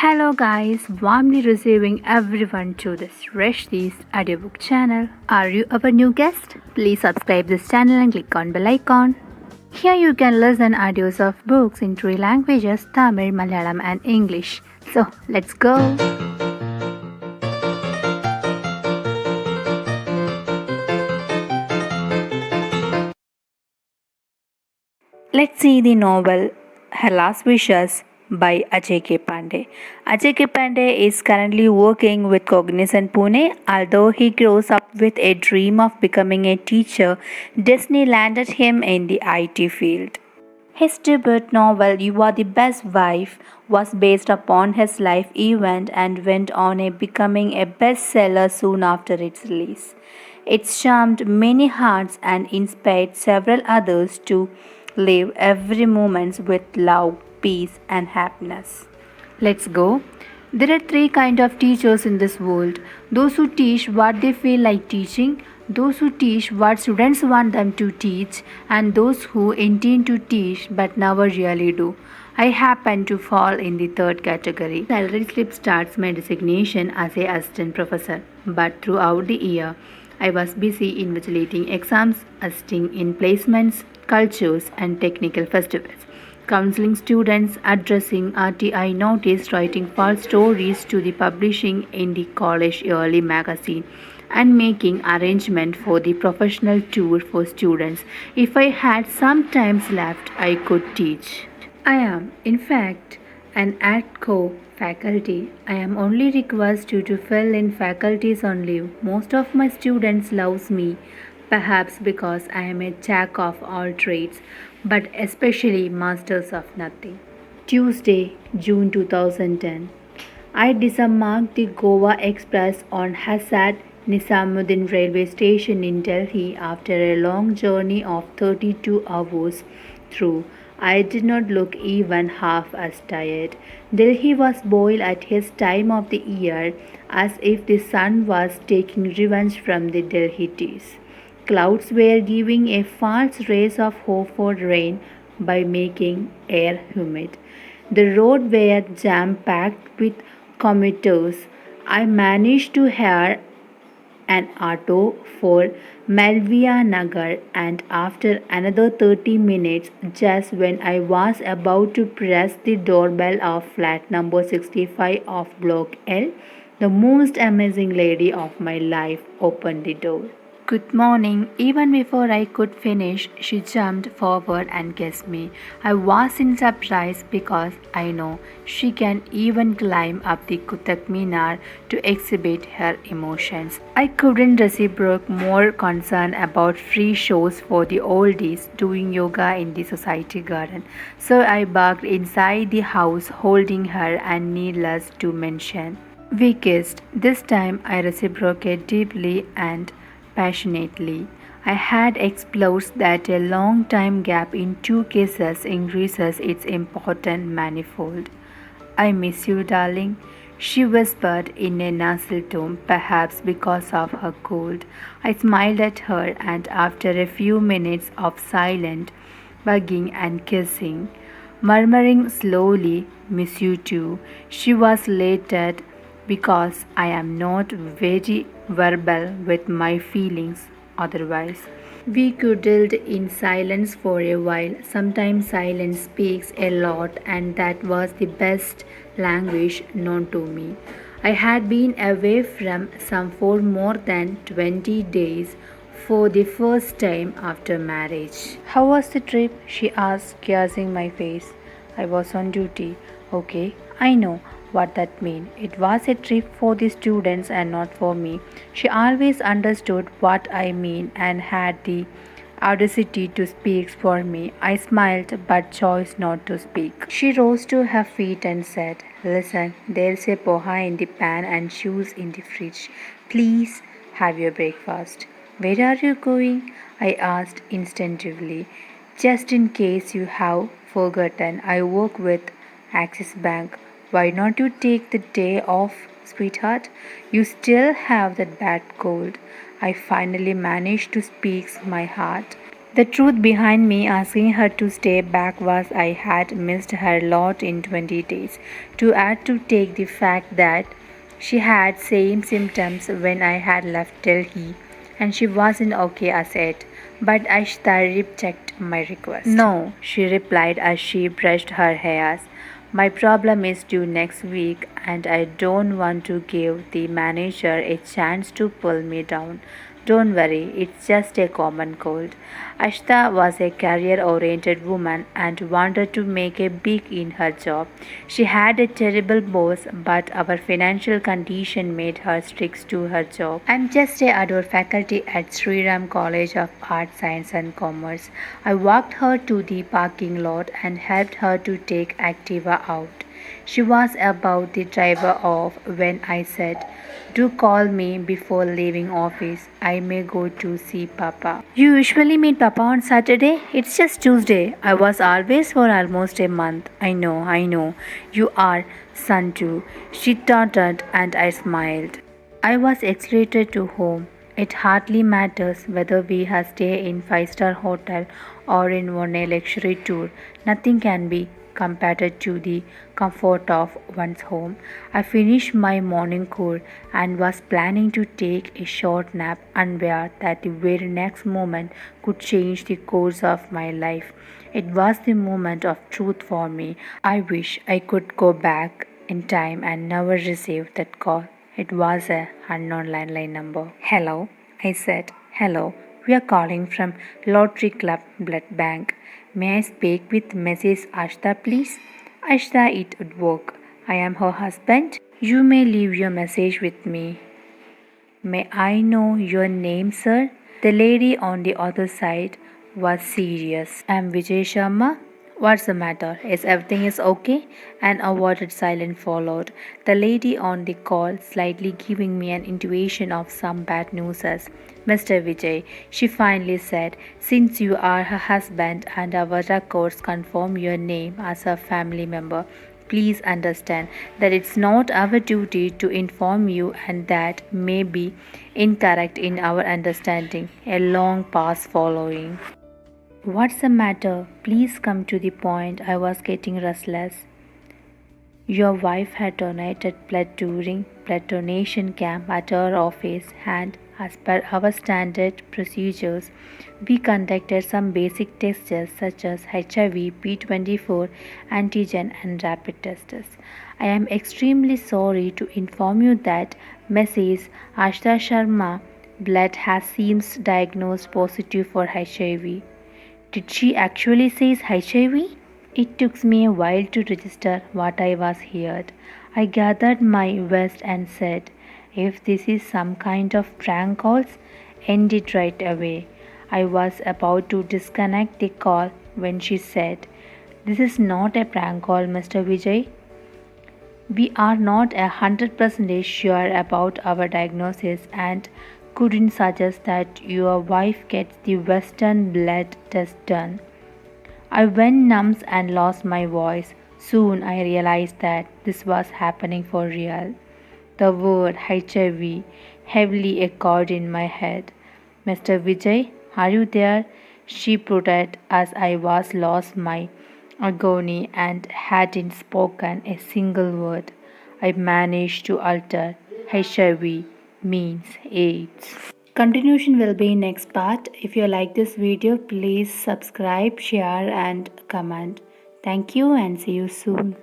Hello guys, warmly receiving everyone to this Reshti's audiobook channel. Are you our new guest? Please subscribe this channel and click on bell icon. Here you can listen audios of books in three languages, Tamil, Malayalam and English. So let's go. Let's see the novel Her Last Wishes by Ajay K. Pandey. Ajay K. Pandey is currently working with Cognizant Pune. Although he grows up with a dream of becoming a teacher, Disney landed him in the IT field. His debut novel You Are the Best Wife was based upon his life event and went on a becoming a bestseller soon after its release. It charmed many hearts and inspired several others to live every moment with love, peace and happiness. Let's go. There are three kinds of teachers in this world: those who teach what they feel like teaching, those who teach what students want them to teach, and those who intend to teach but never really do. I happen to fall in the third category. Salary slip starts my designation as a assistant professor, but throughout the year, I was busy invigilating exams, assisting in placements, cultures, and technical festivals, counseling students, addressing RTI notice, writing false stories to the publishing in the college yearly magazine, and making arrangement for the professional tour for students. If I had some time left, I could teach. I am, in fact, an ADCO faculty. I am only requested to fill in faculties on leave. Most of my students loves me, perhaps because I am a jack of all trades, but especially masters of nothing. Tuesday, June 2010. I disembarked the Goa Express on Hazrat Nizamuddin railway station in Delhi after a long journey of 32 hours through. I did not look even half as tired. Delhi was boiled at his time of the year, as if the sun was taking revenge from the Delhiites. Clouds were giving a false rays of hope for rain by making air humid. The roads were jam-packed with commuters. I managed to hire an auto for Malviya Nagar, and after another 30 minutes, just when I was about to press the doorbell of flat number 65 of Block L, the most amazing lady of my life opened the door. Good morning. Even before I could finish, she jumped forward and kissed me. I was in surprise because I know she can even climb up the Kutak Minar to exhibit her emotions. I couldn't reciprocate more concern about free shows for the oldies doing yoga in the society garden. So I barked inside the house holding her, and needless to mention, we kissed. This time I reciprocated deeply and passionately. I had explored that a long time gap in two kisses increases its importance manifold. I miss you, darling, she whispered in a nasal tone, perhaps because of her cold. I smiled at her, and after a few minutes of silent hugging and kissing, murmuring slowly, miss you too, she was elated because I am not very verbal with my feelings otherwise. We cuddled in silence for a while. Sometimes silence speaks a lot, and that was the best language known to me. I had been away from some for more than 20 days for the first time after marriage. How was the trip? She asked, kissing my face. I was on duty. Okay, I know what that meant. It was a trip for the students and not for me. She always understood what I mean and had the audacity to speak for me. I smiled but chose not to speak. She rose to her feet and said, listen, there's a poha in the pan and shoes in the fridge. Please have your breakfast. Where are you going? I asked instinctively. Just in case you have forgotten, I work with Axis Bank. Why not you take the day off, sweetheart? You still have that bad cold. I finally managed to speak my heart. The truth behind me asking her to stay back was I had missed her lot in 20 days. To add to take the fact that she had same symptoms when I had left Delhi and she wasn't okay as it. But Ashta rejected my request. No, she replied as she brushed her hairs. My problem is due next week and I don't want to give the manager a chance to pull me down. Don't worry, it's just a common cold. Ashta was a career oriented woman and wanted to make a big in her job. She had a terrible boss, but our financial condition made her stick to her job. I'm just a adult faculty at Sriram College of Arts, Science and Commerce. I walked her to the parking lot and helped her to take Activa out. She was about the driver off when I said, do call me before leaving office. I may go to see Papa. You usually meet Papa on Saturday? It's just Tuesday. I was always for almost a month. I know. You are son too. She tottered and I smiled. I was excited to home. It hardly matters whether we have stay in five-star hotel or in one a luxury tour. Nothing can be compared to the comfort of one's home. I finished my morning call and was planning to take a short nap, unaware that the very next moment could change the course of my life. It was the moment of truth for me. I wish I could go back in time and never receive that call. It was a unknown landline number. Hello, I said. Hello, we are calling from Lottery Club Blood Bank. May I speak with Mrs. Ashta, please? Ashta, it would work. I am her husband. You may leave your message with me. May I know your name, sir? The lady on the other side was serious. I'm Vijay Sharma. What's the matter? Is everything is okay? An awkward silence followed. The lady on the call slightly giving me an intuition of some bad news as Mr. Vijay, she finally said, since you are her husband and our records confirm your name as a family member, please understand that it's not our duty to inform you and that may be incorrect in our understanding. A long pause following. What's the matter? Please come to the point. I was getting restless. Your wife had donated blood during blood donation camp at our office and as per our standard procedures, we conducted some basic tests such as HIV, P24, antigen and rapid tests. I am extremely sorry to inform you that Mrs. Ashta Sharma blood has seems diagnosed positive for HIV. Did she actually say HIV? It took me a while to register what I was heard. I gathered my vest and said, if this is some kind of prank calls, end it right away. I was about to disconnect the call when she said, this is not a prank call, Mr. Vijay. We are not 100% sure about our diagnosis and couldn't suggest that your wife gets the Western blood test done. I went numb and lost my voice. Soon I realized that this was happening for real. The word HIV heavily echoed in my head. Mr. Vijay, are you there? She protested as I was lost my agony and hadn't spoken a single word. I managed to alter HIV means AIDS. Continuation will be next part. If you like this video, please subscribe, share and comment. Thank you and see you soon.